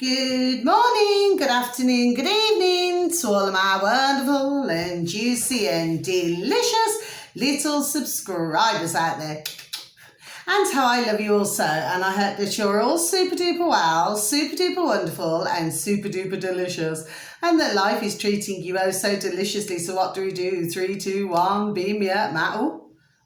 Good morning, good afternoon, good evening to all of my wonderful and juicy and delicious little subscribers out there. And how I love you also, and I hope that you're all super duper well, super duper wonderful and super duper delicious, and that life is treating you oh so deliciously. So what do we do? 3, 2, 1, beam me up,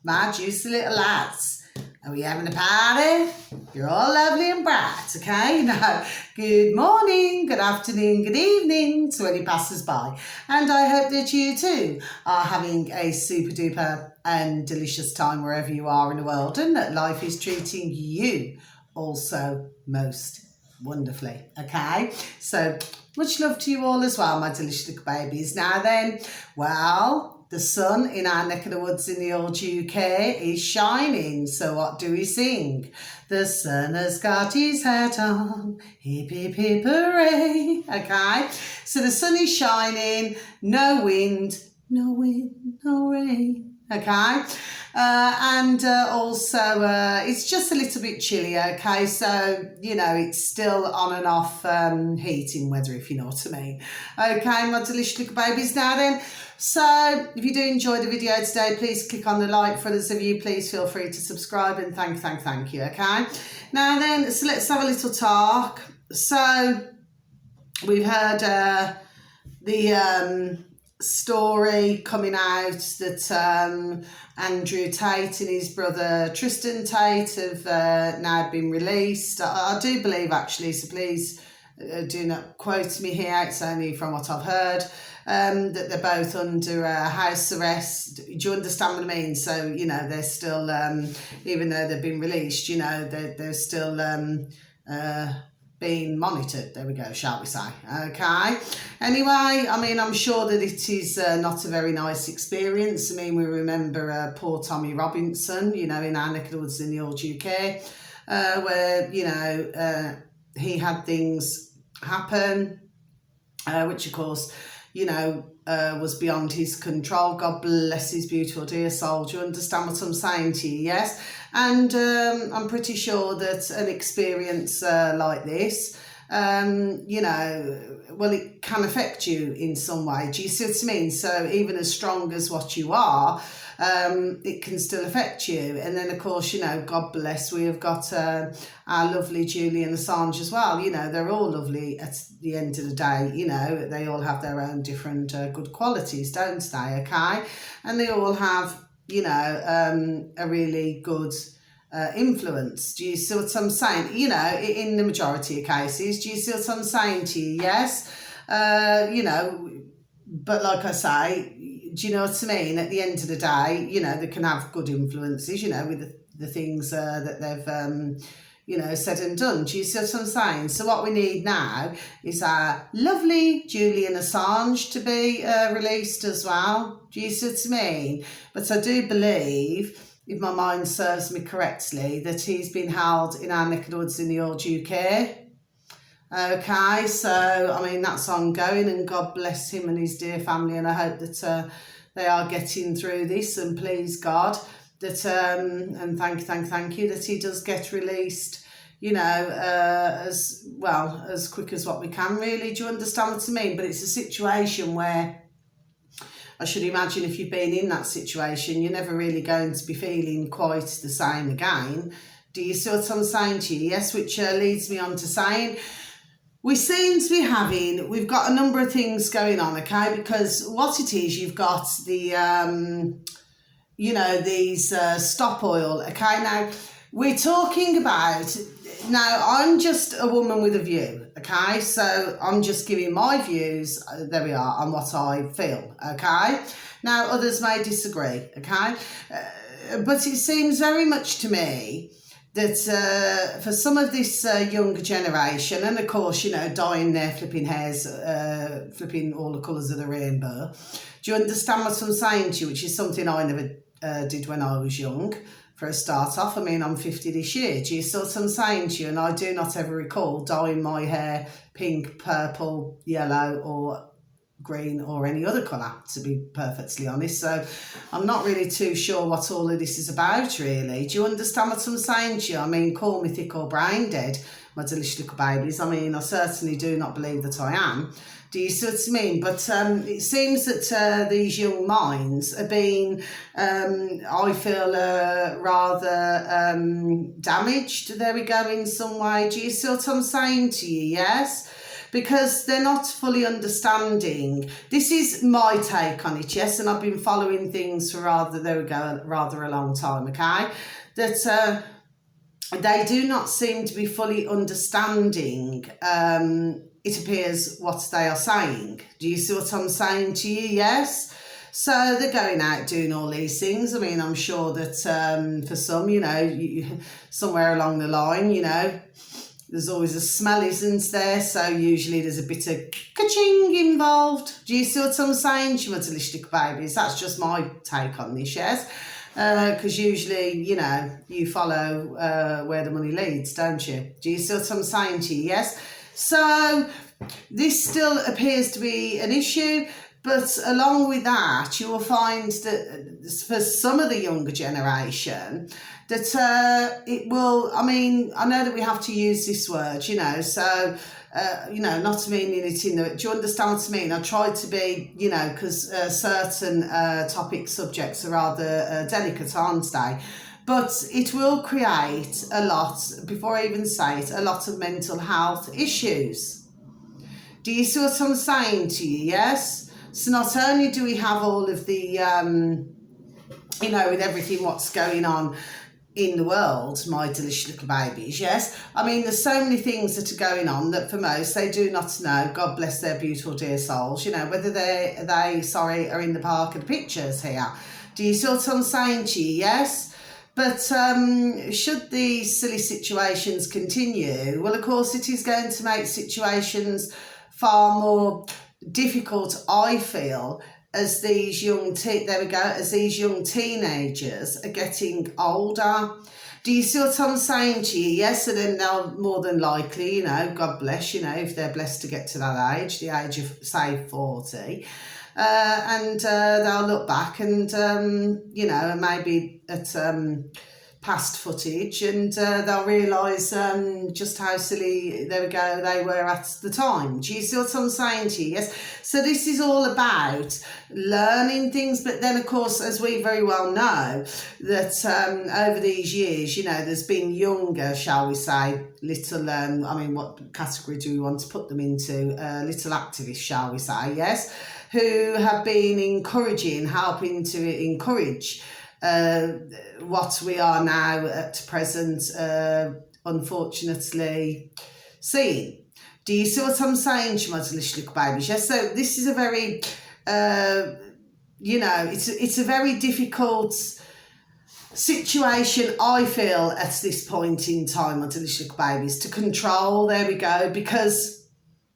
my juicy little lads. Are we having a party? You're all lovely and bright, okay? Now, good morning, good afternoon, good evening to any passers-by. And I hope that you too are having a super duper and delicious time wherever you are in the world, and that life is treating you also most wonderfully, okay? So, much love to you all as well, my delicious little babies. Now then, well, the sun in our neck of the woods in the old UK is shining, so what do we sing? The sun has got his hat on, hip hip hip hooray, okay? So the sun is shining, no wind, no rain, okay? Also it's just a little bit chilly, okay? So, you know, it's still on and off heating weather, if you know what I mean. Okay, my delicious little babies. Now then, so if you do enjoy the video today, please click on the like. For others of you, please feel free to subscribe, and thank you, okay? Now then, so let's have a little talk. So we've heard the story coming out that Andrew Tate and his brother Tristan Tate have now been released. I do believe, actually, so please do not quote me here, it's only from what I've heard, that they're both under house arrest. Do you understand what I mean? So, you know, they're still, even though they've been released, you know, they're still being monitored, there we go, shall we say, okay? Anyway, I mean, I'm sure that it is not a very nice experience. I mean, we remember poor Tommy Robinson, you know, in our neck of the woods in the old UK, where, you know, he had things happen, which of course, you know, was beyond his control. God bless his beautiful dear soul. Do you understand what I'm saying to you? Yes. And I'm pretty sure that an experience like this, you know, well, it can affect you in some way. Do you see what I mean? So even as strong as what you are, it can still affect you. And then, of course, you know, God bless, we have got our lovely Julian Assange as well. You know, they're all lovely at the end of the day. You know, they all have their own different good qualities, don't they? Okay. And they all have, you know, a really good influence. Do you see what I'm saying? You know, in the majority of cases, do you see what I'm saying to you? Yes. You know, but like I say, do you know what I mean? At the end of the day, you know, they can have good influences, you know, with the things that they've, you know, said and done. Do you see what I'm saying? So what we need now is our lovely Julian Assange to be released as well. Do you see what I mean? But I do believe, if my mind serves me correctly, that he's been held in our neck of the woods in the old UK. Okay, so, I mean, that's ongoing, and God bless him and his dear family, and I hope that they are getting through this, and please God that, and thank you, that he does get released, you know, as well, as quick as what we can, really. Do you understand what I mean? But it's a situation where I should imagine if you've been in that situation, you're never really going to be feeling quite the same again. Do you see what I'm saying to you? Yes, which leads me on to saying, we seem to be we've got a number of things going on, okay? Because what it is, you've got the, you know, these stop oil, okay? Now, we're talking about, now, I'm just a woman with a view, okay? So I'm just giving my views, there we are, on what I feel, okay? Now, others may disagree, okay? But it seems very much to me that for some of this younger generation, and of course, you know, dyeing their flipping hairs, flipping all the colours of the rainbow, do you understand what I'm saying to you? Which is something I never did when I was young, for a start off. I mean, I'm 50 this year. Do you see what I'm saying to you? And I do not ever recall dyeing my hair pink, purple, yellow, or green, or any other colour, to be perfectly honest. So I'm not really too sure what all of this is about, really. Do you understand what I'm saying to you? I mean, call me thick or brain dead, my delicious little babies. I mean, I certainly do not believe that I am. Do you see what I mean? But it seems that these young minds are being, I feel, rather damaged. There we go, in some way. Do you see what I'm saying to you? Yes? Because they're not fully understanding. This is my take on it, yes, and I've been following things for rather a long time, okay? That they do not seem to be fully understanding, it appears, what they are saying. Do you see what I'm saying to you? Yes? So they're going out doing all these things. I mean, I'm sure that for some, you know, somewhere along the line, you know, there's always a smell, isn't there? So usually there's a bit of ka-ching involved. Do you see what I'm saying? She wants holistic babies. That's just my take on this, yes? Because usually, you know, you follow where the money leads, don't you? Do you see what I'm saying to you? Yes? So this still appears to be an issue, but along with that, you will find that for some of the younger generation, that it will, I mean, I know that we have to use this word, you know, so, you know, not meaning it in the, do you understand what I mean? I try to be, you know, because certain topic subjects are rather delicate, aren't they? But it will create a lot, before I even say it, a lot of mental health issues. Do you see what I'm saying to you? Yes? So not only do we have all of the, you know, with everything what's going on in the world, my delicious little babies, yes? I mean, there's so many things that are going on that for most, they do not know, God bless their beautiful dear souls, you know, whether they are in the park and the pictures here. Do you see what I'm saying to you? Yes? But should these silly situations continue, well, of course, it is going to make situations far more difficult, I feel, as these young these young teenagers are getting older. Do you see what I'm saying to you? Yes, and then they'll more than likely, you know, God bless, you know, if they're blessed to get to that age, the age of, say, 40, and they'll look back and, you know, maybe at past footage, and they'll realise just how silly, there we go, they were at the time. Do you see what I'm saying to you? Yes. So this is all about learning things, but then of course, as we very well know, that over these years, you know, there's been younger, shall we say, little, I mean, what category do we want to put them into? Little activists, shall we say, yes, who have been helping to encourage what we are now at present, unfortunately, seeing. Do you see what I'm saying, to my delicious little babies? Yes, so this is a very, you know, it's a very difficult situation, I feel, at this point in time, my delicious little babies, to control, there we go, because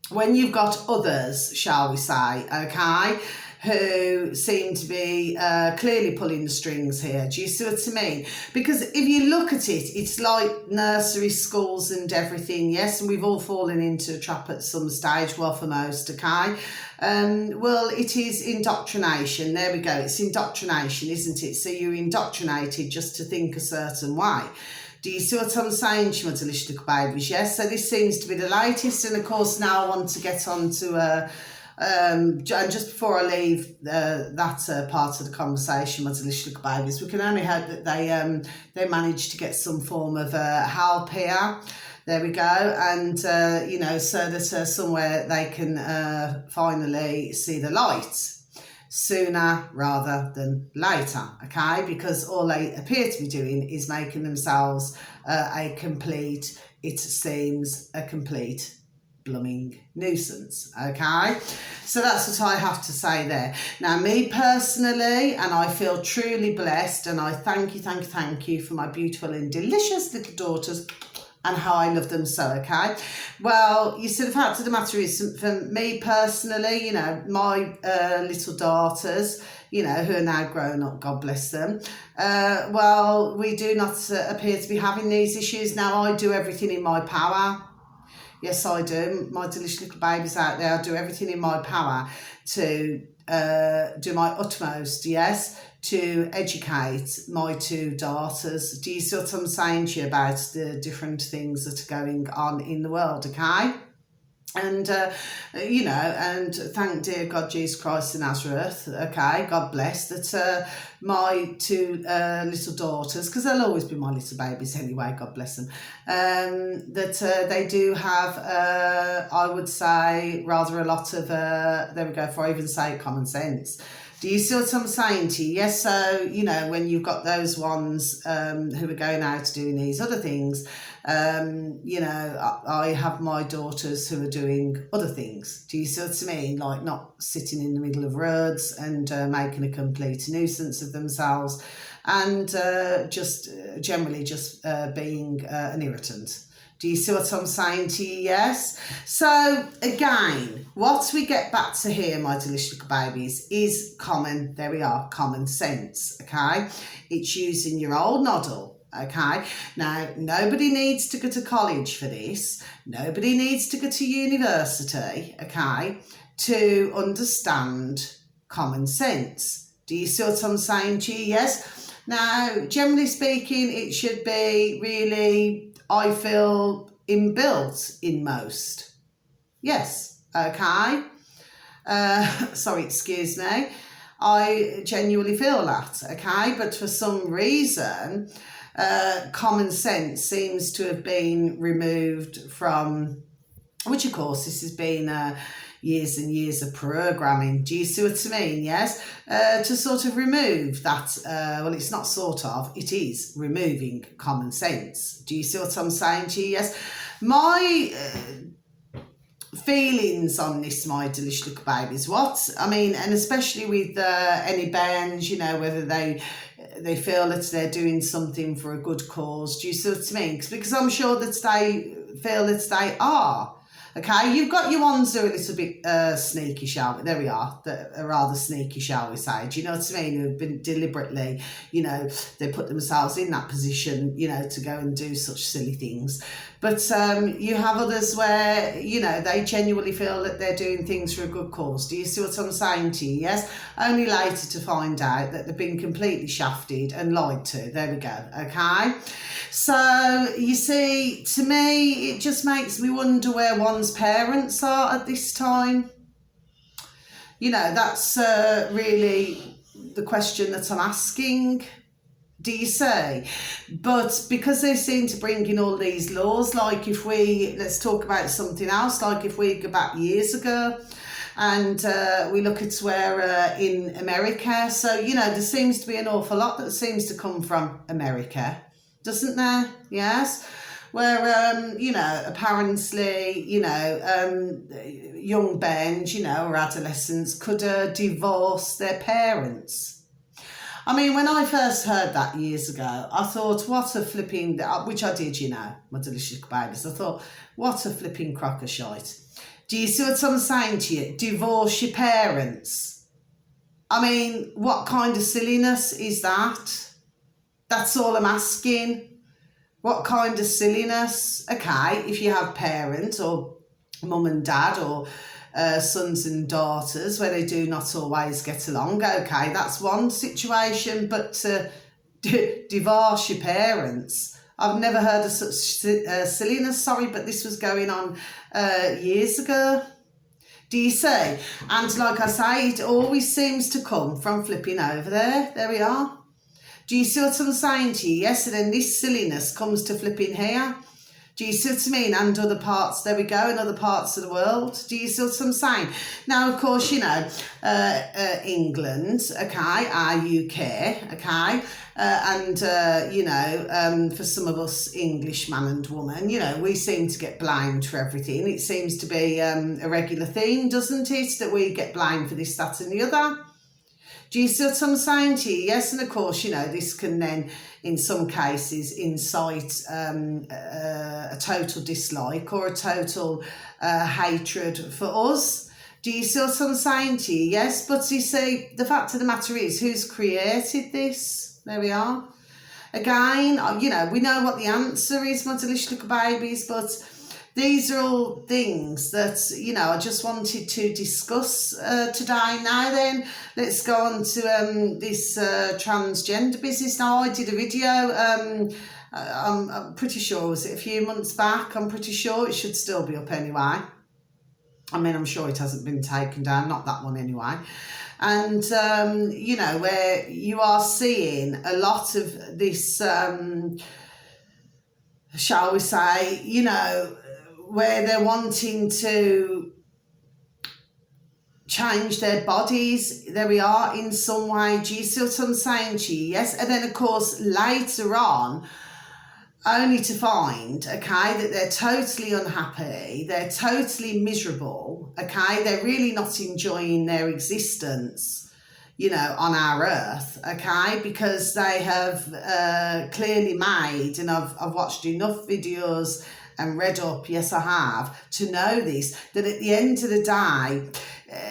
when you've got others, shall we say, okay, who seem to be clearly pulling the strings here. Do you see what I mean? Because if you look at it, it's like nursery schools and everything, yes, and we've all fallen into a trap at some stage, well, for most, okay? Well, it is indoctrination. There we go. It's indoctrination, isn't it? So you're indoctrinated just to think a certain way. Do you see what I'm saying, to my delicious little babies? Yes, so this seems to be the latest, and of course now I want to get on to and just before I leave that part of the conversation, my delicious little babies, we can only hope that they manage to get some form of help here. There we go, and you know, so that somewhere they can finally see the light sooner rather than later, okay? Because all they appear to be doing is making themselves it seems, a complete blooming nuisance, okay? So that's what I have to say there. Now, me personally, and I feel truly blessed, and I thank you for my beautiful and delicious little daughters and how I love them so, okay? Well, you see, the fact of the matter is, for me personally, you know, my little daughters, you know, who are now grown up, God bless them, well, we do not appear to be having these issues. Now, I do everything in my power. Yes, I do. My delicious little babies out there, I do everything in my power to do my utmost, yes, to educate my two daughters. Do you see what I'm saying to you about the different things that are going on in the world, okay? And, and thank dear God Jesus Christ of Nazareth, okay, God bless, that my two little daughters, because they'll always be my little babies anyway, God bless them, that they do have, I would say, rather a lot of, there we go, before I even say common sense. Do you see what I'm saying to you? Yes, so, when you've got those ones who are going out doing these other things, I have my daughters who are doing other things. Do you see what I mean? Like not sitting in the middle of roads and making a complete nuisance of themselves, and generally being an irritant. Do you see what I'm saying to you? Yes. So again, what we get back to here, my delicious little babies, is common sense. Okay, it's using your old noddle. Okay, now nobody needs to go to college for this. Nobody needs to go to university, okay, to understand common sense. Do you see what I'm saying to you? Yes. Now, generally speaking, it should be really, I feel, inbuilt in most. Yes, okay. Sorry, excuse me. I genuinely feel that, okay, but for some reason, common sense seems to have been removed from, which of course this has been years and years of programming. Do you see what I mean? Yes, to sort of remove that, well, it's not sort of, it is removing common sense. Do you see what I'm saying to you? Yes, my feelings on this, my delicious little babies, and especially with any bands, whether they feel that they're doing something for a good cause. Do you see what I mean? Because I'm sure that they feel that they are. Okay, you've got your ones that are a little bit sneaky, there we are, that are rather sneaky, shall we say. Do you know what I mean? Who've been deliberately, they put themselves in that position, to go and do such silly things. But you have others where, they genuinely feel that they're doing things for a good cause. Do you see what I'm saying to you? Yes? Only later to find out that they've been completely shafted and lied to. There we go. Okay? So, you see, to me, it just makes me wonder where one's parents are at this time. That's really the question that I'm asking. Do you see? But because they seem to bring in all these laws, like let's talk about something else, like if we go back years ago and we look at where in America, so, there seems to be an awful lot that seems to come from America, doesn't there? Yes. Where, apparently, young bands, or adolescents could divorce their parents. I mean, when I first heard that years ago, I thought, what a flipping, which I did, my delicious babies. I thought, what a flipping crock of shite. Do you see what I'm saying to you? Divorce your parents. I mean, what kind of silliness is that? That's all I'm asking. What kind of silliness? Okay, if you have parents or mum and dad or sons and daughters where they do not always get along, okay, that's one situation, but to divorce your parents, I've never heard of such silliness, sorry, but this was going on years ago. Do you see? And like I say, it always seems to come from flipping over there. There we are. Do you see what I'm saying to you? Yes, and then this silliness comes to flipping here. Do you see what I mean? And other parts, there we go, in other parts of the world. Do you see what I'm saying? Now, of course, England, okay, our UK, okay, for some of us English man and woman, we seem to get blamed for everything. It seems to be a regular thing, doesn't it, that we get blamed for this, that and the other. Do you see what I'm saying to you? Yes, and of course, this can then, in some cases, incite a total dislike or a total hatred for us. Do you see what I'm saying to you? Yes, but you see, the fact of the matter is, who's created this? There we are. Again, we know what the answer is, my delicious little babies, but these are all things that, you know, I just wanted to discuss today. Now then, let's go on to this transgender business. Now, I did a video, I'm pretty sure, was it a few months back? I'm pretty sure it should still be up anyway. I mean, I'm sure it hasn't been taken down, not that one anyway. And, you know, where you are seeing a lot of this, shall we say, you know, where they're wanting to change their bodies. There we are, in some way. Do you see what I'm saying to you? Yes. And then, of course, later on, only to find, okay, that they're totally unhappy, they're totally miserable, okay, they're really not enjoying their existence, you know, on our earth, okay, because they have clearly made, and I've watched enough videos and read up, yes I have, to know this, that at the end of the day,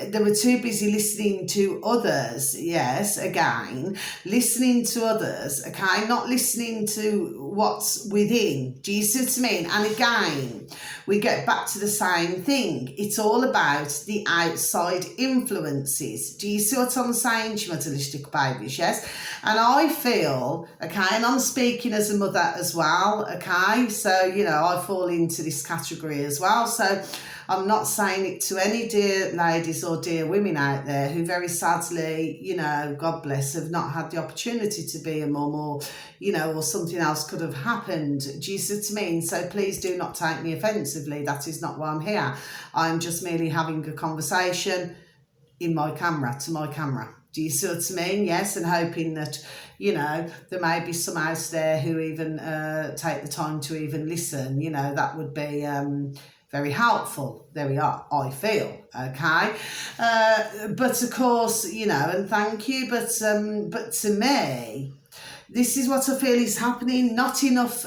they were too busy listening to others, yes, again, listening to others, okay, not listening to what's within. Do you see what I mean? And again, we get back to the same thing. It's all about the outside influences. Do you see what I'm saying to my delicious babies? Yes. And I feel, okay, and I'm speaking as a mother as well, okay, so, you know, I fall into this category as well. So I'm not saying it to any dear ladies or dear women out there who very sadly, you know, God bless, have not had the opportunity to be a mum, or, you know, or something else could have happened. Do you see what I mean? So please do not take me offensively. That is not why I'm here. I'm just merely having a conversation in my camera, to my camera. Do you see what I mean? Yes, and hoping that, you know, there may be some out there who even take the time to even listen. You know, that would be very helpful. There we are, I feel, okay? But of course, you know, and thank you, but to me, this is what I feel is happening. Not enough,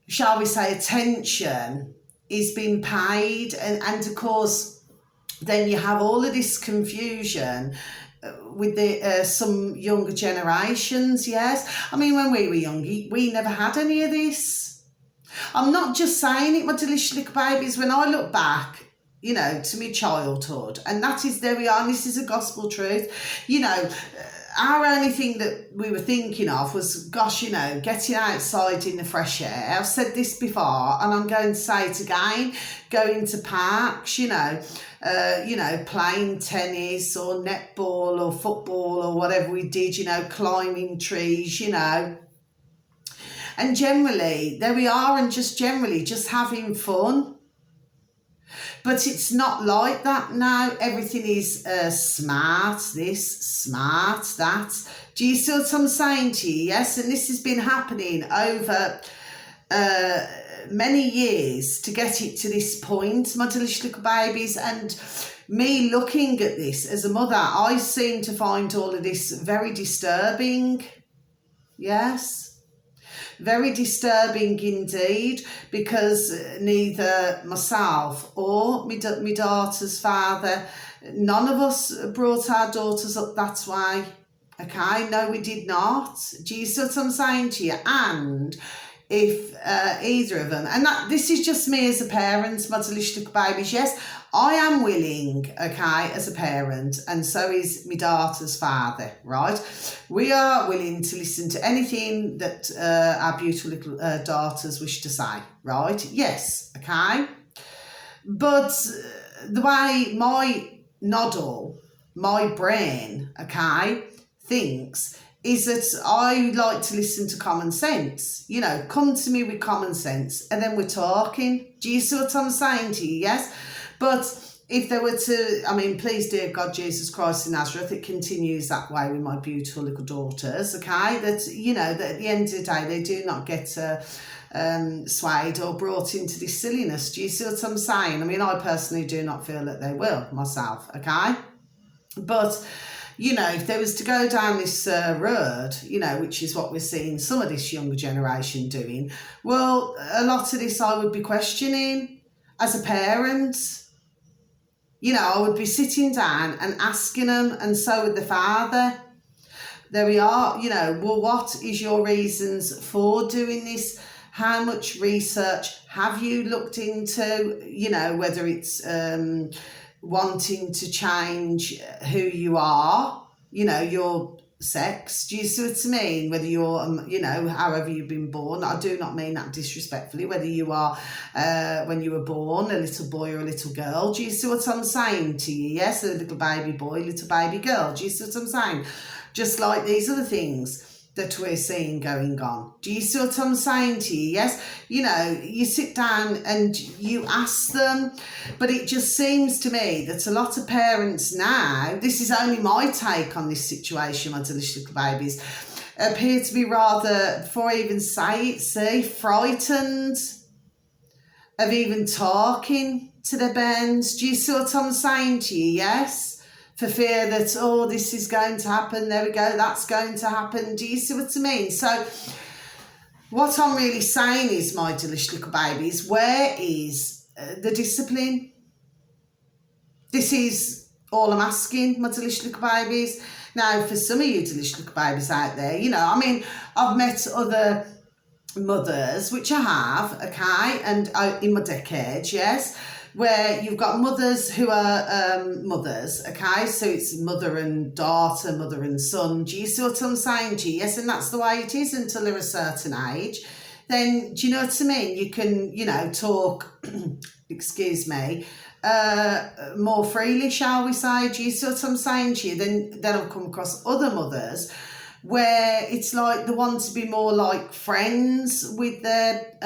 shall we say, attention is being paid, and of course, then you have all of this confusion with the some younger generations, yes? I mean, when we were young, we never had any of this. I'm not just saying it, my delicious little babies. When I look back, you know, to my childhood, and that is, there we are, and this is a gospel truth, you know, our only thing that we were thinking of was, gosh, you know, getting outside in the fresh air. I've said this before, and I'm going to say it again, going to parks, you know, playing tennis or netball or football or whatever we did, you know, climbing trees, you know. And generally, there we are, and just generally just having fun. But it's not like that now. Everything is smart this, smart that. Do you see what I'm saying to you? Yes, and this has been happening over many years to get it to this point, my delicious little babies. And me looking at this as a mother, I seem to find all of this very disturbing. Yes. Very disturbing indeed, because neither myself or my daughter's father, none of us brought our daughters up that way. Okay, no, we did not. Do you see what I'm saying to you? And if either of them, and this is just me as a parent, my delicious little babies, yes, I am willing, okay, as a parent, and so is my daughter's father, right? We are willing to listen to anything that our beautiful little daughters wish to say, right? Yes, okay? But the way my noddle, my brain, okay, thinks is that I like to listen to common sense. You know, come to me with common sense, and then we're talking. Do you see what I'm saying to you? Yes? But if they were to, I mean, please, dear God, Jesus Christ in Nazareth, it continues that way with my beautiful little daughters, okay? That, you know, that at the end of the day, they do not get swayed or brought into this silliness. Do you see what I'm saying? I mean, I personally do not feel that they will myself, okay? But, you know, if there was to go down this road, you know, which is what we're seeing some of this younger generation doing, well, a lot of this I would be questioning as a parent. You know, I would be sitting down and asking them, and so would the father. There we are, you know, well, what is your reasons for doing this? How much research have you looked into, you know, whether it's wanting to change who you are, you know, your sex, do you see what I mean? Whether you're, you know, however you've been born. I do not mean that disrespectfully. Whether you are, when you were born, a little boy or a little girl. Do you see what I'm saying to you? Yes, a little baby boy, little baby girl. Do you see what I'm saying? Just like these other things that we're seeing going on. Do you see what I'm saying to you? Yes, you know, you sit down and you ask them, but it just seems to me that a lot of parents now, this is only my take on this situation, my delicious little babies, appear to be rather, before I even say it, frightened of even talking to their bairns. Do you see what I'm saying to you? Yes? For fear that, oh, this is going to happen, there we go, that's going to happen. Do you see what I mean? So what I'm really saying is, my delicious little babies, where is the discipline? This is all I'm asking, my delicious little babies. Now, for some of you delicious little babies out there, you know, I mean, I've met other mothers, which I have, okay, and in my decade, yes, where you've got mothers who are mothers, okay, so it's mother and daughter, mother and son. Do you see what I'm saying to you? Yes, and that's the way it is until they're a certain age. Then, do you know what I mean? You can, you know, talk, excuse me, more freely, shall we say. Do you see what I'm saying to you? Then I've come across other mothers where it's like they want to be more like friends with their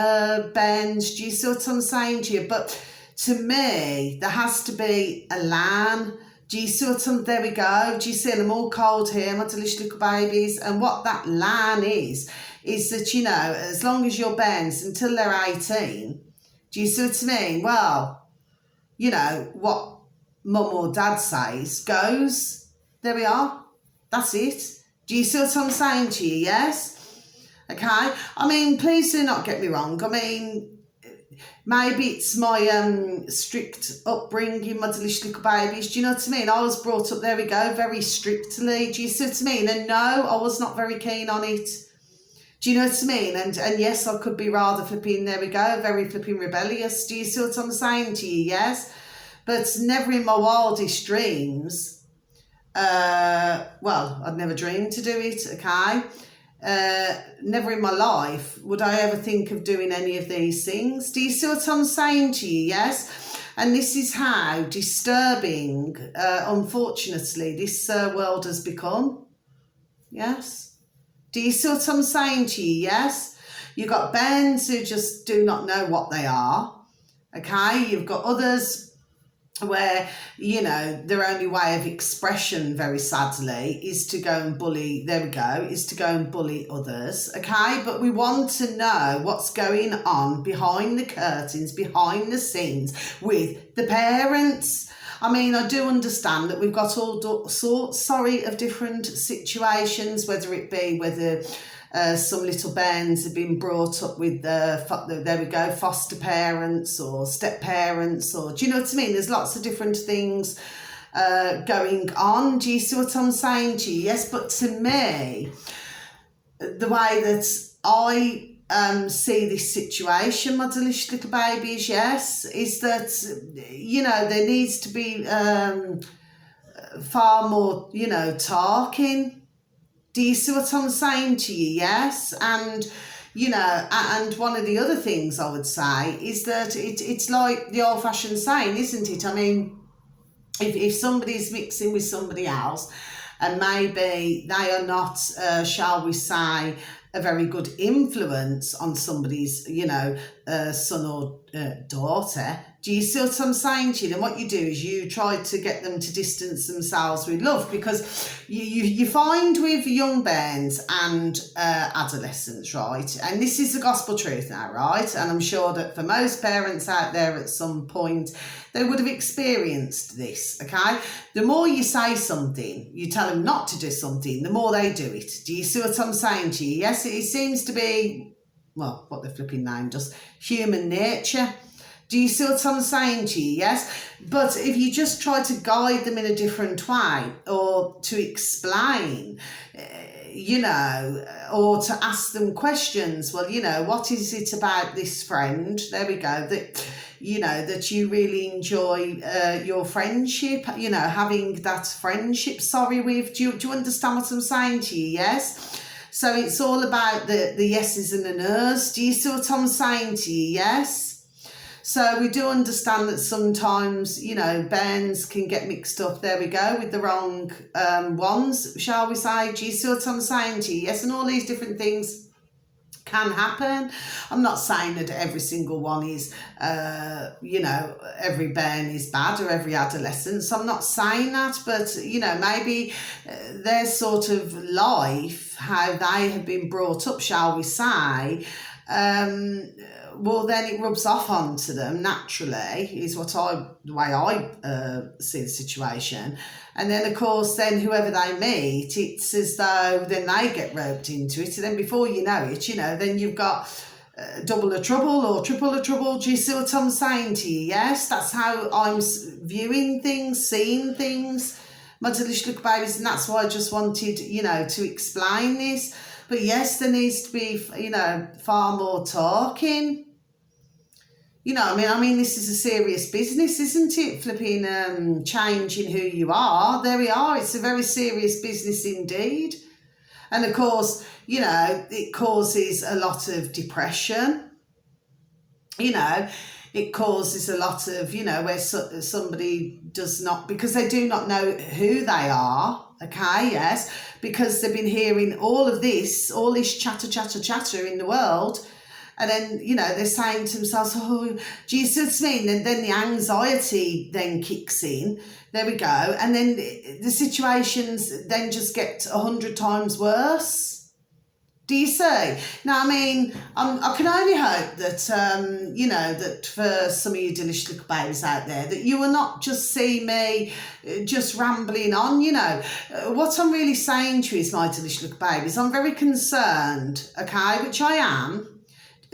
bairns. Do you see what I'm saying to you? But to me, there has to be a LAN. Do you see what I'm, there we go. Do you see, I'm all cold here, my delicious little babies. And what that LAN is that, you know, as long as your bairns, until they're 18, do you see what I mean? Well, you know, what mum or dad says goes. There we are. That's it. Do you see what I'm saying to you? Yes? Okay? I mean, please do not get me wrong. I mean, maybe it's my strict upbringing, my delicious little babies. Do you know what I mean? I was brought up, there we go, very strictly. Do you see what I mean? And no, I was not very keen on it. Do you know what I mean? And yes, I could be rather flipping, there we go, very flipping rebellious. Do you see what I'm saying to you? Yes? But never in my wildest dreams, well, I'd never dreamed to do it, okay? Never in my life would I ever think of doing any of these things. Do you see what I'm saying to you? Yes? And this is how disturbing, unfortunately, this world has become. Yes? Do you see what I'm saying to you? Yes? You've got bairns who just do not know what they are. Okay? You've got others where, you know, their only way of expression, very sadly, is to go and bully, there we go, is to go and bully others, okay? But we want to know what's going on behind the curtains, behind the scenes with the parents. I mean, I do understand that we've got all sorts, of different situations, whether it be some little bairns have been brought up with, there we go, foster parents or step parents, or do you know what I mean? There's lots of different things going on. Do you see what I'm saying to you? Yes, but to me, the way that I see this situation, my delicious little babies, yes, is that, you know, there needs to be far more, you know, talking. Do you see what I'm saying to you? Yes. And, you know, and one of the other things I would say is that it's like the old-fashioned saying, isn't it? I mean, if somebody's mixing with somebody else and maybe they are not, shall we say, a very good influence on somebody's, you know, son or daughter, do you see what I'm saying to you? Then what you do is you try to get them to distance themselves with love, because you find with young bairns and adolescents, right, and this is the gospel truth now, right, and I'm sure that for most parents out there at some point, they would have experienced this, okay? The more you say something, you tell them not to do something, the more they do it. Do you see what I'm saying to you? Yes, it seems to be, well, what the flipping name does, human nature. Do you see what I'm saying to you? Yes? But if you just try to guide them in a different way or to explain, you know, or to ask them questions. Well, you know, what is it about this friend? There we go. That, you know, that you really enjoy your friendship, you know, having that friendship, with. Do you understand what I'm saying to you? Yes? So it's all about the yeses and the no's. Do you see what I'm saying to you? Yes? So we do understand that sometimes, you know, bairns can get mixed up, there we go, with the wrong ones, shall we say. Do you see what I'm saying to you? Yes, and all these different things can happen. I'm not saying that every single one is, you know, every bairn is bad or every adolescent. So I'm not saying that, but, you know, maybe their sort of life, how they have been brought up, shall we say, well, then it rubs off onto them naturally, is the way I see the situation. And then, of course, then whoever they meet, it's as though then they get roped into it. And then before you know it, you know, then you've got double the trouble or triple the trouble. Do you see what I'm saying to you? Yes, that's how I'm viewing things, seeing things, my delicious little babies. And that's why I just wanted, you know, to explain this. But yes, there needs to be, you know, far more talking. You know, I mean, this is a serious business, isn't it? Flipping changing who you are. There we are. It's a very serious business indeed. And of course, you know, it causes a lot of depression. You know, it causes a lot of, you know, where somebody does not, because they do not know who they are. Okay, yes, because they've been hearing all this chatter in the world. And then, you know, they're saying to themselves, oh, do you see what I mean? And then the anxiety then kicks in. There we go. And then the situations then just get 100 times worse. Do you see? Now, I mean, I can only hope that, you know, that for some of you delicious little babies out there, that you will not just see me just rambling on, you know. What I'm really saying to you is, my delicious little babies, I'm very concerned, okay, which I am,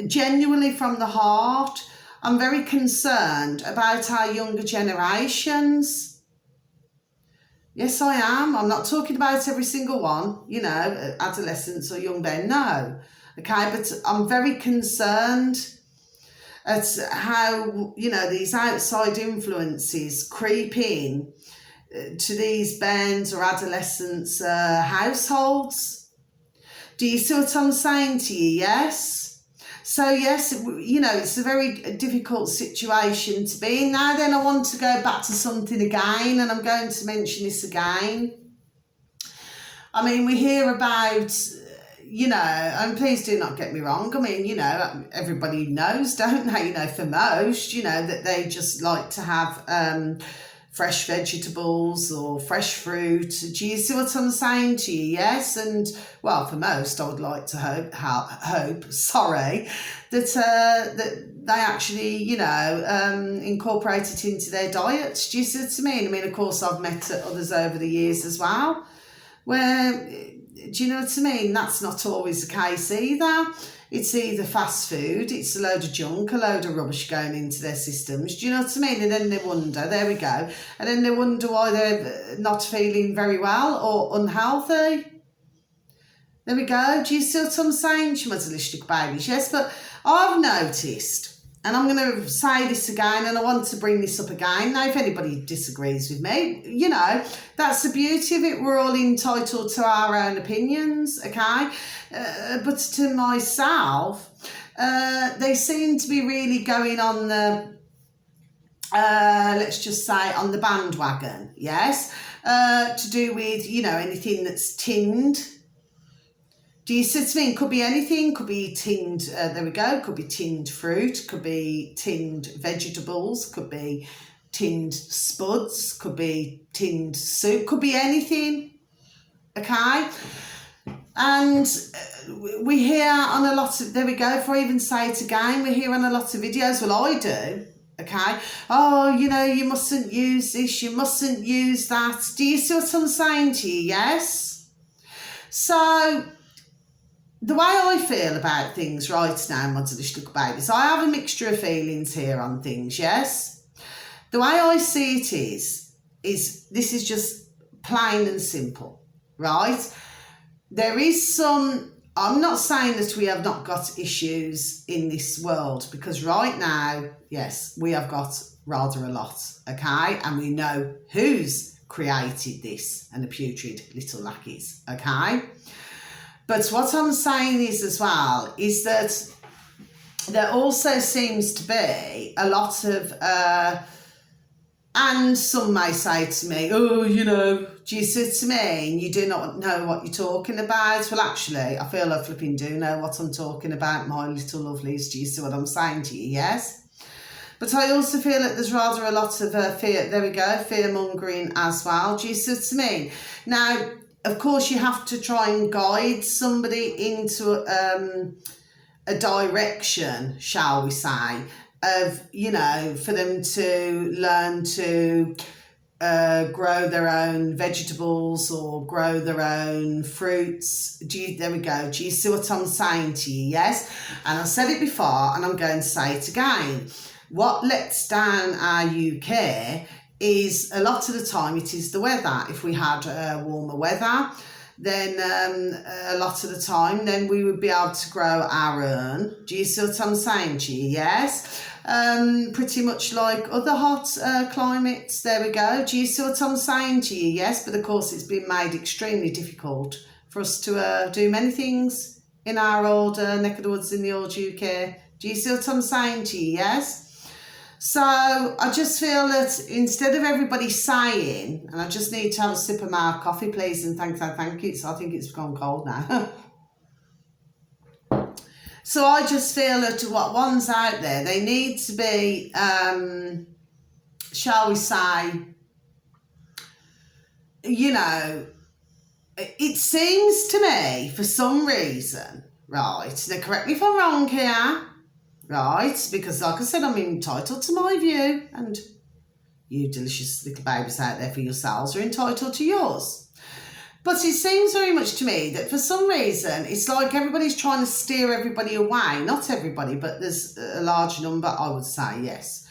genuinely from the heart. I'm very concerned about our younger generations. Yes, I am. I'm not talking about every single one, you know, adolescents or young men, no. Okay, but I'm very concerned at how, you know, these outside influences creep in to these bands or adolescents' households. Do you see what I'm saying to you? Yes? So yes, you know, it's a very difficult situation to be in. Now then, I want to go back to something again, and I'm going to mention this again. I mean, we hear about, you know, and please do not get me wrong, I mean, you know, everybody knows, don't they, you know, for most, you know, that they just like to have fresh vegetables or fresh fruit. Do you see what I'm saying to you? Yes. And well, for most, I would like to hope that they actually, you know, incorporate it into their diets. Do you see what I mean? I mean, of course, I've met others over the years as well, where, do you know what I mean? That's not always the case either. It's either fast food, it's a load of junk, a load of rubbish going into their systems. Do you know what I mean? And then they wonder, there we go. And then they wonder why they're not feeling very well or unhealthy. There we go. Do you see what I'm saying? She was a holistic babies, yes. But I've noticed, and I'm going to say this again, and I want to bring this up again. Now, if anybody disagrees with me, you know, that's the beauty of it. We're all entitled to our own opinions, okay? But to myself, they seem to be really going on the, let's just say, on the bandwagon, yes? To do with, you know, anything that's tinned. Do you see what I mean? Could be anything, could be tinned, there we go, could be tinned fruit, could be tinned vegetables, could be tinned spuds, could be tinned soup, could be anything, okay? And we hear on a lot of, there we go, if I even say it again, we hear on a lot of videos, well, I do, okay? Oh, you know, you mustn't use this, you mustn't use that. Do you see what I'm saying to you? Yes? So the way I feel about things right now, my delicious little babies, I have a mixture of feelings here on things, yes? The way I see it is this is just plain and simple, right? there is some, I'm not saying that we have not got issues in this world, because right now, yes, we have got rather a lot, okay? And we know who's created this and the putrid little lackeys, okay? But what I'm saying is as well, is that there also seems to be a lot of, and some may say to me, oh, you know, do you see to me and you do not know what you're talking about? Well, actually, I feel I flipping do know what I'm talking about, my little lovelies. Do you see what I'm saying to you? Yes? But I also feel that there's rather a lot of fear, there we go, fear-mongering as well. Do you see what I mean? Now, of course, you have to try and guide somebody into a direction, shall we say, of, you know, for them to learn to grow their own vegetables or grow their own fruits. There we go. Do you see what I'm saying to you? Yes? And I've said it before and I'm going to say it again. What lets down our UK is a lot of the time it is the weather. If we had warmer weather, then a lot of the time then we would be able to grow our own. Do you see what I'm saying to you? Yes? Pretty much like other hot climates. There we go. Do you see what I'm saying to you? Yes? But of course it's been made extremely difficult for us to do many things in our old neck of the woods in the old UK. Do you see what I'm saying to you? Yes? So I just feel that instead of everybody saying, and I just need to have a sip of my coffee, please, and thank you. So I think it's gone cold now. So I just feel that what ones out there, they need to be, shall we say, you know, it seems to me for some reason, right, now correct me if I'm wrong here, right, because like I said, I'm entitled to my view, and you delicious little babies out there for yourselves are entitled to yours. But it seems very much to me that for some reason, it's like everybody's trying to steer everybody away. Not everybody, but there's a large number, I would say, yes.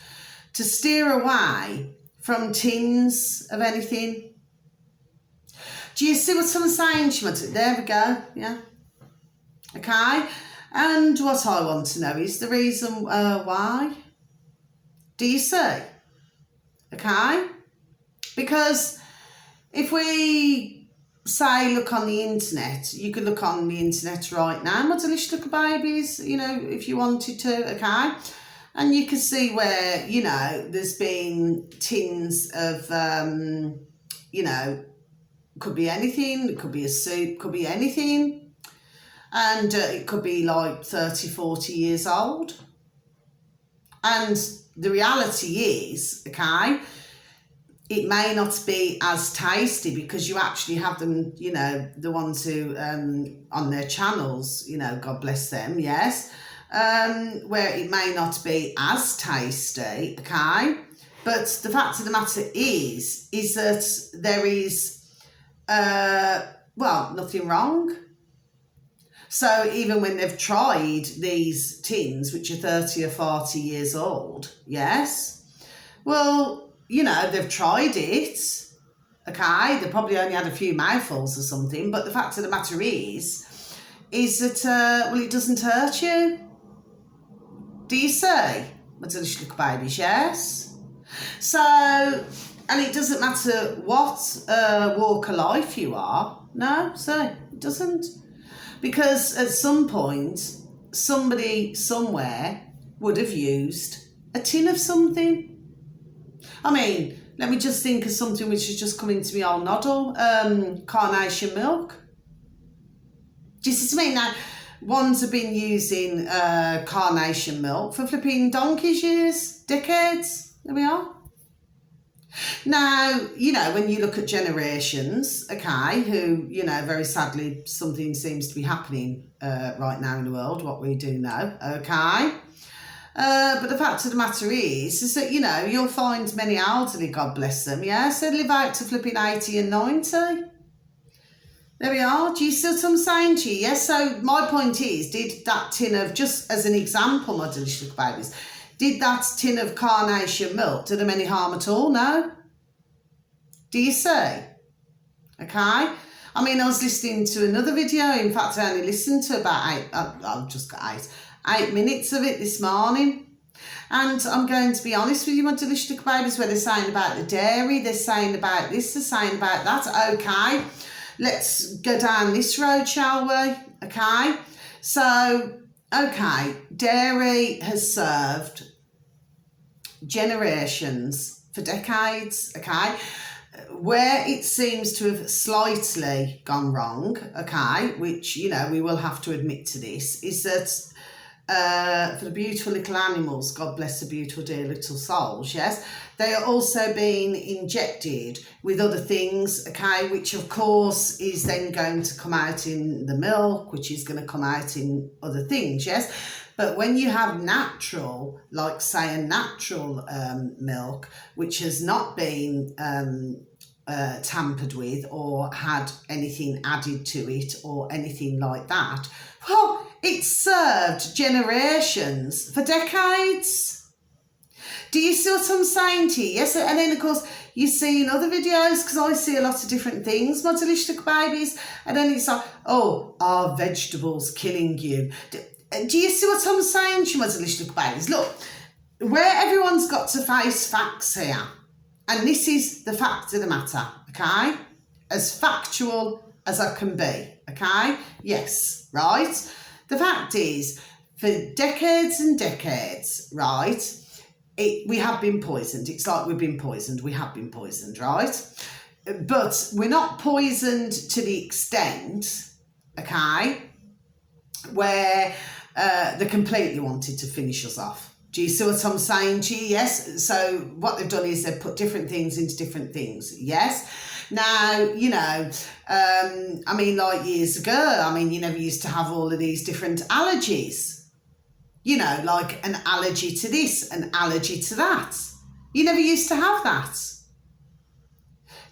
To steer away from tins of anything. Do you see what I'm saying? There we go, yeah. Okay. And what I want to know is the reason why. Do you see? Okay? Because if we say look on the internet, you could look on the internet right now, my delicious little babies, you know, if you wanted to, okay? And you can see where, you know, there's been tins of, you know, could be anything, it could be a soup, could be anything. And it could be like 30, 40 years old. And the reality is, okay, it may not be as tasty because you actually have them, you know, the ones who, on their channels, you know, God bless them, yes, where it may not be as tasty, okay? But the fact of the matter is that there is, well, nothing wrong. So even when they've tried these tins, which are 30 or 40 years old, yes, well, you know, they've tried it, okay, they probably only had a few mouthfuls or something, but the fact of the matter is that, well, it doesn't hurt you. Do you see? My delicious little babies, yes? So, and it doesn't matter what walk of life you are, no, so it doesn't. Because at some point, somebody somewhere would have used a tin of something. I mean, let me just think of something which has just come into my old noddle. Carnation milk. Do you see what I mean? Now, ones have been using carnation milk for flipping donkey's years, decades. There we are. Now, you know, when you look at generations, okay, who, you know, very sadly, something seems to be happening right now in the world, what we do know, okay? But the fact of the matter is that, you know, you'll find many elderly, God bless them, yes, they live out to flipping 80 and 90. There we are. Do you see what I'm saying to you? Yes, so my point is, did that tin of, just as an example, my delicious babies, did that tin of carnation milk do them any harm at all? No. Do you see? Okay? I mean, I was listening to another video. In fact, I only listened to about I've just got 8 minutes of it this morning. And I'm going to be honest with you, my delicious little babies, where they're saying about the dairy, they're saying about this, they're saying about that. Okay, let's go down this road, shall we? Okay, so, okay, dairy has served generations for decades, okay? Where it seems to have slightly gone wrong, okay, which, you know, we will have to admit to this, is that for the beautiful little animals, God bless the beautiful dear little souls, yes, they are also being injected with other things, okay, which of course is then going to come out in the milk, which is going to come out in other things, yes. But when you have natural, like say a natural milk, which has not been tampered with or had anything added to it or anything like that, well, it's served generations for decades. Do you see what I'm saying to you? Yes, and then of course you see in other videos, because I see a lot of different things, my delicious little babies, and then it's like, oh, are vegetables killing you? Do you see what I'm saying to you, my delicious little babies? Look, where everyone's got to face facts here, and this is the fact of the matter, okay? As factual as I can be, okay? Yes, right? The fact is, for decades and decades, right, we have been poisoned. It's like we've been poisoned. We have been poisoned, right? But we're not poisoned to the extent, okay, where they completely wanted to finish us off. Do you see what I'm saying to you? Yes. So what they've done is they've put different things into different things. Yes. Now, you know, I mean, like years ago, I mean, you never used to have all of these different allergies. You know, like an allergy to this, an allergy to that. You never used to have that.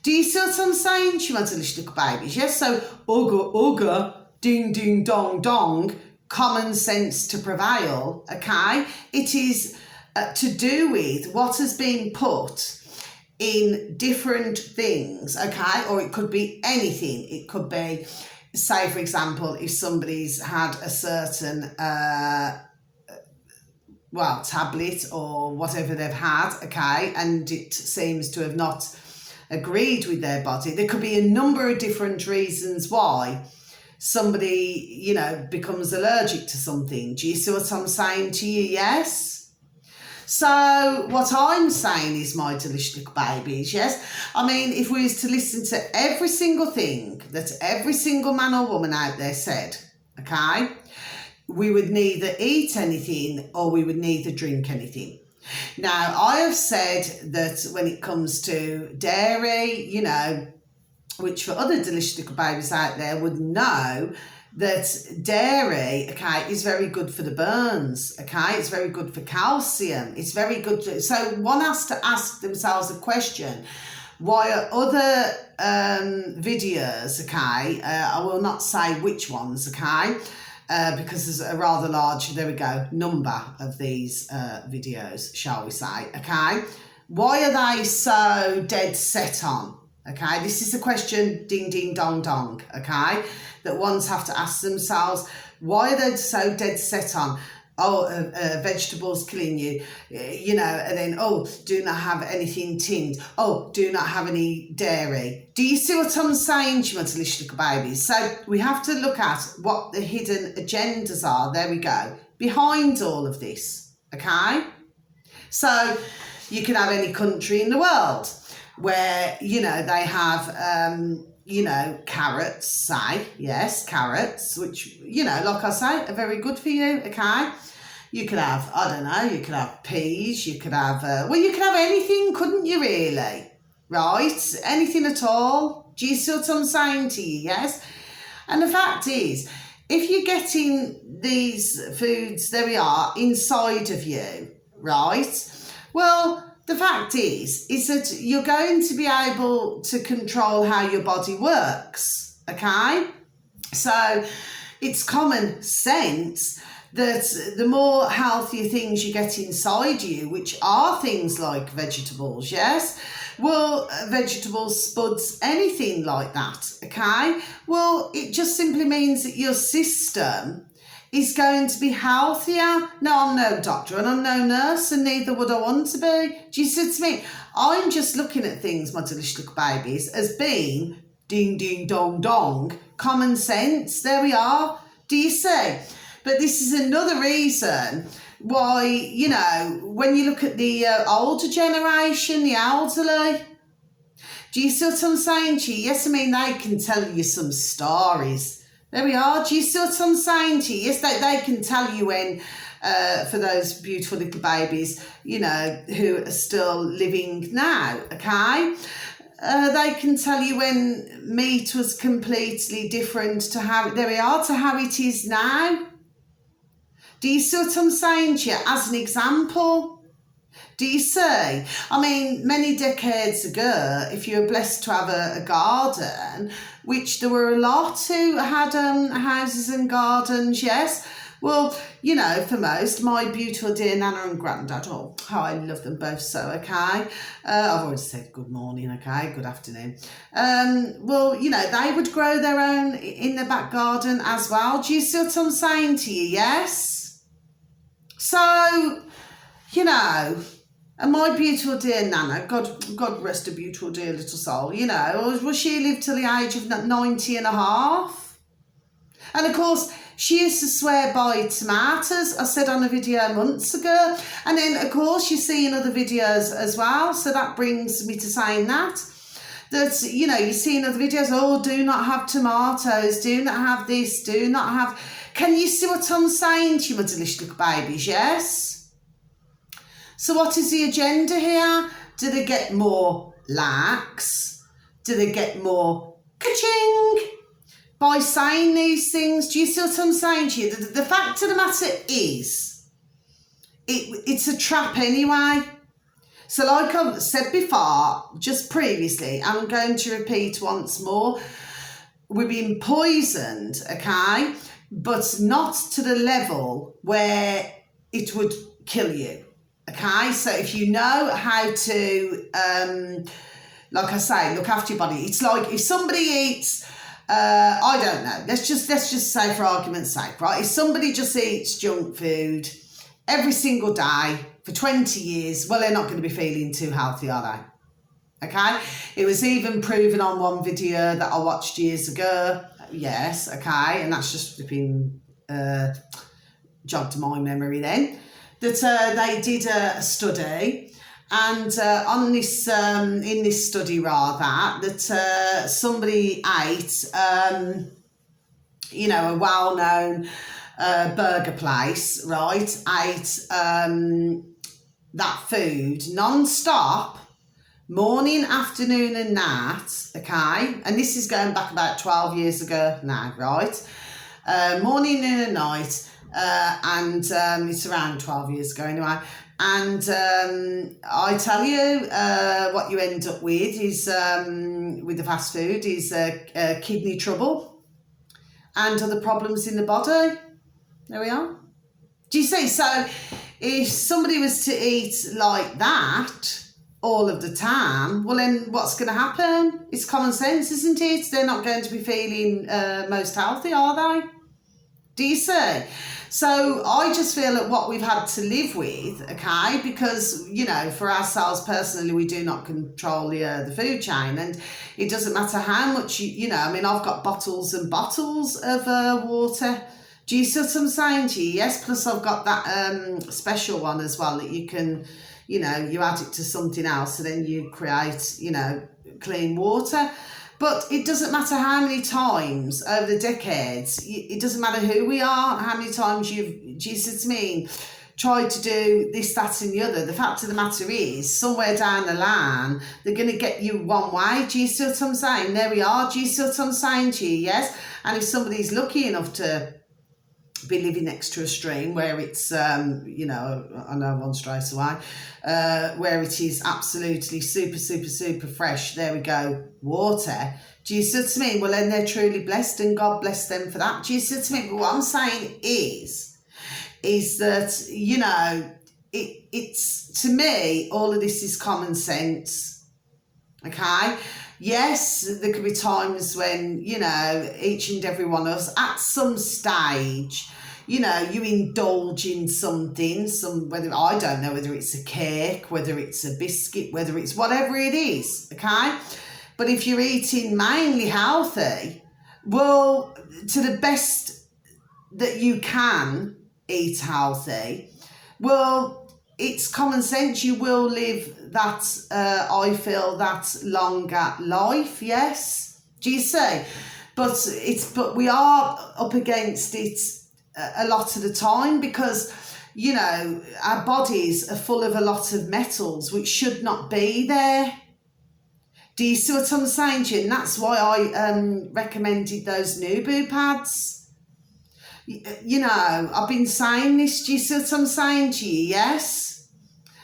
Do you see what I'm saying? She wants a little babies. Yes. So, ugga, ding, ding, dong, dong. Common sense to prevail, okay? It is to do with what has been put in different things, okay? Or it could be anything. It could be, say, for example, if somebody's had a certain, tablet or whatever they've had, okay, and it seems to have not agreed with their body. There could be a number of different reasons why somebody, you know, becomes allergic to something. Do you see what I'm saying to you? Yes? So what I'm saying is, my delicious little babies, yes? I mean, if we was to listen to every single thing that every single man or woman out there said, okay, we would neither eat anything or we would neither drink anything. Now, I have said that when it comes to dairy, you know, which for other delicious little babies out there would know that dairy, okay, is very good for the burns, okay? It's very good for calcium. It's very good. So one has to ask themselves a question. Why are other videos, okay, I will not say which ones, okay, because there's a rather large, there we go, number of these videos, shall we say, okay? Why are they so dead set on? Okay, this is a question, ding, ding, dong, dong, okay, that ones have to ask themselves, why are they so dead set on, vegetables killing you, you know, and then, do not have anything tinned, do not have any dairy. Do you see what I'm saying, to my delicious little babies? So we have to look at what the hidden agendas are, there we go, behind all of this, okay? So you can have any country in the world where, you know, they have, you know, carrots, say, yes, carrots, which, you know, like I say, are very good for you, okay? You could have, I don't know, you could have peas, you could have, you could have anything, couldn't you really? Right? Anything at all. Do you see what I'm saying to you, yes? And the fact is, if you're getting these foods, there we are, inside of you, right? Well, the fact is that you're going to be able to control how your body works, okay? So it's common sense that the more healthier things you get inside you, which are things like vegetables, yes? Well, vegetables, spuds, anything like that, okay? Well, it just simply means that your system is going to be healthier. No, I'm no doctor and I'm no nurse, and neither would I want to be. Do you see what I mean? I'm just looking at things, my delicious little babies, as being ding, ding, dong, dong, common sense. There we are. Do you see? But this is another reason why, you know, when you look at the older generation, the elderly, do you see what I'm saying to you? Yes, I mean, they can tell you some stories. There we are. Do you see what I'm saying to you? Yes, they can tell you when, for those beautiful little babies, you know, who are still living now, okay? They can tell you when meat was completely different to how, there we are, to how it is now. Do you see what I'm saying to you? As an example, do you see? I mean, many decades ago, if you were blessed to have a garden, which there were a lot who had houses and gardens, yes. Well, you know, for most, my beautiful dear Nana and Grandad, oh, how I love them both so, okay? I've already said good morning, okay? Good afternoon. Well, you know, they would grow their own in the back garden as well. Do you see what I'm saying to you, yes? So, you know, and my beautiful dear Nana, God rest her beautiful dear little soul, you know, well, she lived till the age of 90 and a half. And of course, she used to swear by tomatoes, I said on a video months ago. And then, of course, you see in other videos as well. So that brings me to saying that, you know, you see in other videos, oh, do not have tomatoes, do not have this, do not have... Can you see what I'm saying to you, my delicious little babies, yes? So what is the agenda here? Do they get more lax? Do they get more ka-ching? By saying these things, do you see what I'm saying to you? The fact of the matter is, it's a trap anyway. So like I've said before, just previously, I'm going to repeat once more, we're being poisoned, okay? But not to the level where it would kill you, okay? So if you know how to, like I say, look after your body, it's like if somebody eats... I don't know. Let's just say, for argument's sake, right? If somebody just eats junk food every single day for 20 years, well, they're not going to be feeling too healthy, are they? Okay? It was even proven on one video that I watched years ago. Yes, okay, and that's just been jogged to my memory then. That they did a study. And on this, in this study rather, that somebody ate, you know, a well-known burger place, right, ate that food non-stop, morning, afternoon and night, okay? And this is going back about 12 years ago now, right? Morning, noon and night, and it's around 12 years ago anyway. And I tell you, what you end up with is, with the fast food, is kidney trouble and other problems in the body. There we are. Do you see? So if somebody was to eat like that all of the time, well then what's going to happen? It's common sense, isn't it? They're not going to be feeling most healthy, are they? Do you see? So I just feel that what we've had to live with, okay, because, you know, for ourselves personally, we do not control the food chain, and it doesn't matter how much, you know, I mean, I've got bottles and bottles of water. Do you see what I'm saying to you? Yes, plus I've got that special one as well that you can, you know, you add it to something else and then you create, you know, clean water. But it doesn't matter how many times over the decades, it doesn't matter who we are, how many times you've, do you see what I mean, tried to do this, that and the other. The fact of the matter is, somewhere down the line, they're going to get you one way. Do you see what I'm saying? There we are. Do you see what I'm saying to you? Yes? And if somebody's lucky enough to be living next to a stream where it's, you know, I know one straight away, where it is absolutely super, super, super fresh, there we go, water. Do you see what I mean? Well, then they're truly blessed and God bless them for that. Do you see what I mean? But what I'm saying is, is that, it's, to me, all of this is common sense, okay? Yes, there could be times when, each and every one of us, at some stage, you indulge in something, whether, I don't know, whether it's a cake, whether it's a biscuit, whether it's whatever it is, okay? But if you're eating mainly healthy, well, to the best that you can eat healthy, well, it's common sense you will live that, I feel, that longer life, yes? Do you see? But we are up against it a lot of the time because, our bodies are full of a lot of metals which should not be there. Do you see what I'm saying to you? And that's why I recommended those Nubu pads. I've been saying this. Do you see what I'm saying to you? Yes.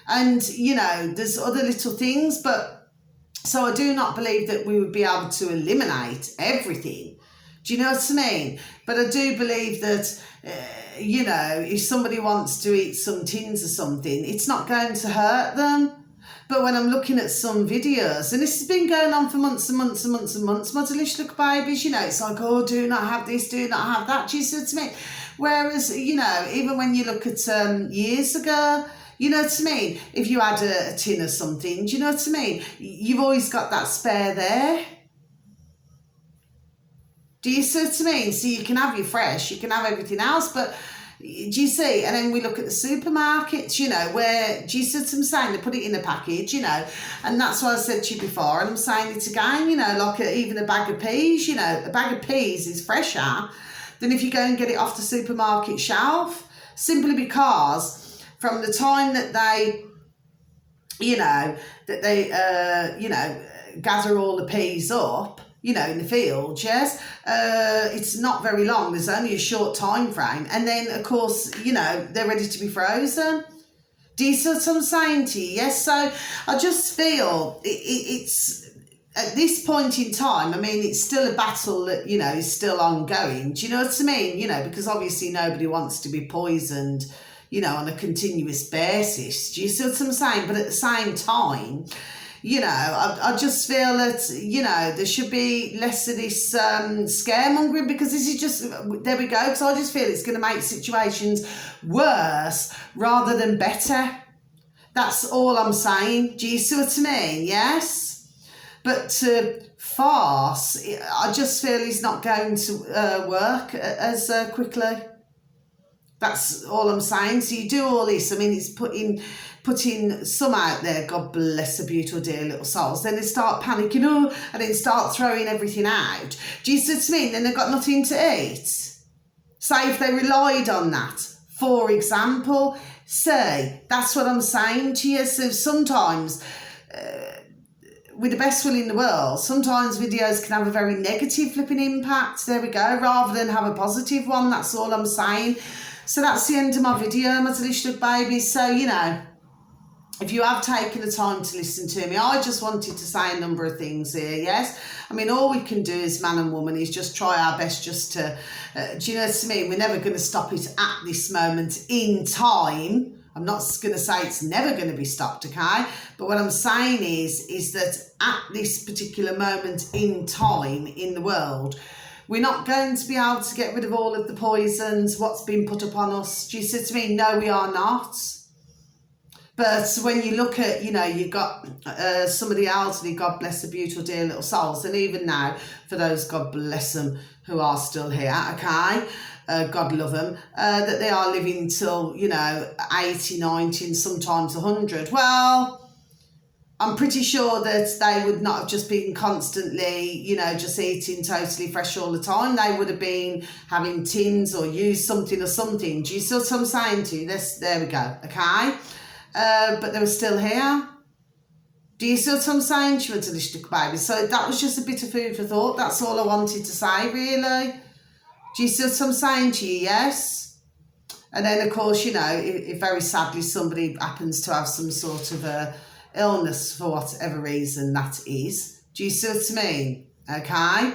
And, there's other little things, but so I do not believe that we would be able to eliminate everything. Do you know what I mean? But I do believe that, if somebody wants to eat some tins or something, it's not going to hurt them. But when I'm looking at some videos, and this has been going on for months and months and months and months, my delicious little babies, it's like, oh, do not have this, do not have that, do you see what I mean? Whereas, even when you look at years ago, you know what I mean? If you had a tin or something, do you know what I mean? You've always got that spare there. Do you see what I mean? So you can have your fresh, you can have everything else, but do you see? And then we look at the supermarkets, where, do you see what I'm saying? They put it in a package, and that's what I said to you before, and I'm saying it again, like even a bag of peas, a bag of peas is fresher than if you go and get it off the supermarket shelf, simply because from the time that they, gather all the peas up, in the field, yes, it's not very long. There's only a short time frame. And then, of course, they're ready to be frozen. Do you see what I'm saying to you? Yes, so I just feel it's, at this point in time, I mean, it's still a battle that, is still ongoing. Do you know what I mean? Because obviously nobody wants to be poisoned, on a continuous basis. Do you see what I'm saying? But at the same time, I just feel that, there should be less of this scaremongering, because this is just, there we go, because I just feel it's going to make situations worse rather than better. That's all I'm saying. Do you see what I mean? Yes? But to farce, I just feel it's not going to work as quickly. That's all I'm saying. So you do all this, I mean, it's putting some out there, God bless the beautiful dear little souls, then they start panicking, and then start throwing everything out. Do you see what I mean? Then they've got nothing to eat. Say if they relied on that, for example, that's what I'm saying to you. So sometimes, with the best will in the world, sometimes videos can have a very negative flipping impact, there we go, rather than have a positive one. That's all I'm saying. So that's the end of my video, my delicious little babies. So, if you have taken the time to listen to me, I just wanted to say a number of things here, yes? I mean, all we can do as man and woman is just try our best just to, do you know what I mean? We're never going to stop it at this moment in time. I'm not going to say it's never going to be stopped, okay? But what I'm saying is that at this particular moment in time in the world, we're not going to be able to get rid of all of the poisons, what's been put upon us. Do you see what I mean? No, we are not. But when you look at, you've got some of the elderly, God bless the beautiful dear little souls, and even now, for those, God bless them, who are still here, okay? God love them, that they are living till, 80, 90, and sometimes 100. Well, I'm pretty sure that they would not have just been constantly, just eating totally fresh all the time. They would have been having tins or used something or something. Do you see what I'm saying to you? There we go, okay? But they were still here. Do you see what I'm saying to you, delicious baby? So that was just a bit of food for thought. That's all I wanted to say, really. Do you see what I'm saying to you? Yes? And then, of course, if very sadly somebody happens to have some sort of illness for whatever reason that is. Do you see what I mean? Okay?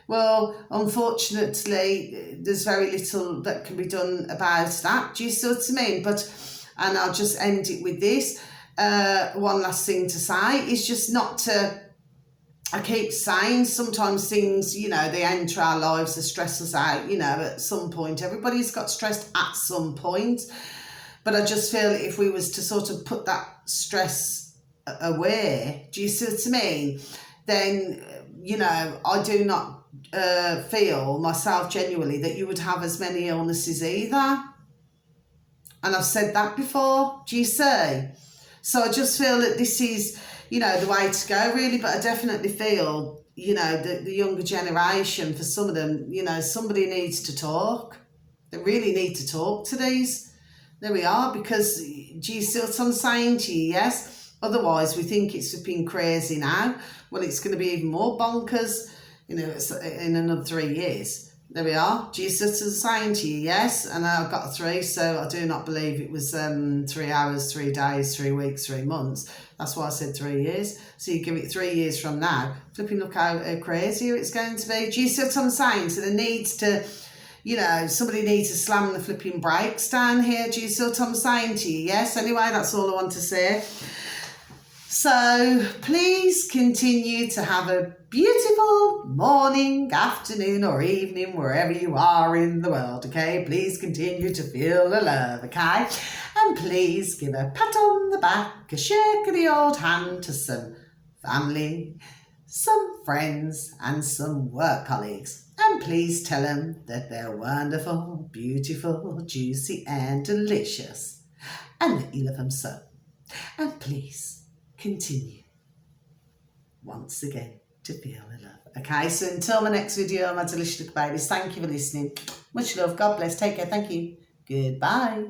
Well, unfortunately, there's very little that can be done about that. Do you see what I mean? And I'll just end it with this. One last thing to say is just not to, I keep saying sometimes things, they enter our lives to stress us out, at some point. Everybody's got stressed at some point. But I just feel if we was to sort of put that stress away, do you see what I mean? Then, I do not feel myself genuinely that you would have as many illnesses either. And I've said that before, do you see? So I just feel that this is, the way to go really, but I definitely feel, the younger generation, for some of them, somebody needs to talk. They really need to talk to these. There we are, because, do you see what I'm saying to you? Yes? Otherwise, we think it's flipping crazy now. Well, it's going to be even more bonkers, it's in another 3 years. There we are. Jesus is saying to you, yes, and I've got a 3, so I do not believe it was 3 hours, 3 days, 3 weeks, 3 months. That's why I said 3 years. So you give it 3 years from now. Flipping look how crazy it's going to be. Do you see what I'm saying? So there needs to, somebody needs to slam the flipping brakes down here. Do you see what I'm saying to you? Yes, anyway, that's all I want to say. So please continue to have a beautiful morning, afternoon or evening, wherever you are in the world, okay? Please continue to feel the love, okay? And please give a pat on the back, a shake of the old hand to some family, some friends and some work colleagues. And please tell them that they're wonderful, beautiful, juicy and delicious, and that you love them so. And please continue once again to feel the love. Okay, so until my next video, my delicious babies, thank you for listening. Much love. God bless. Take care. Thank you. Goodbye.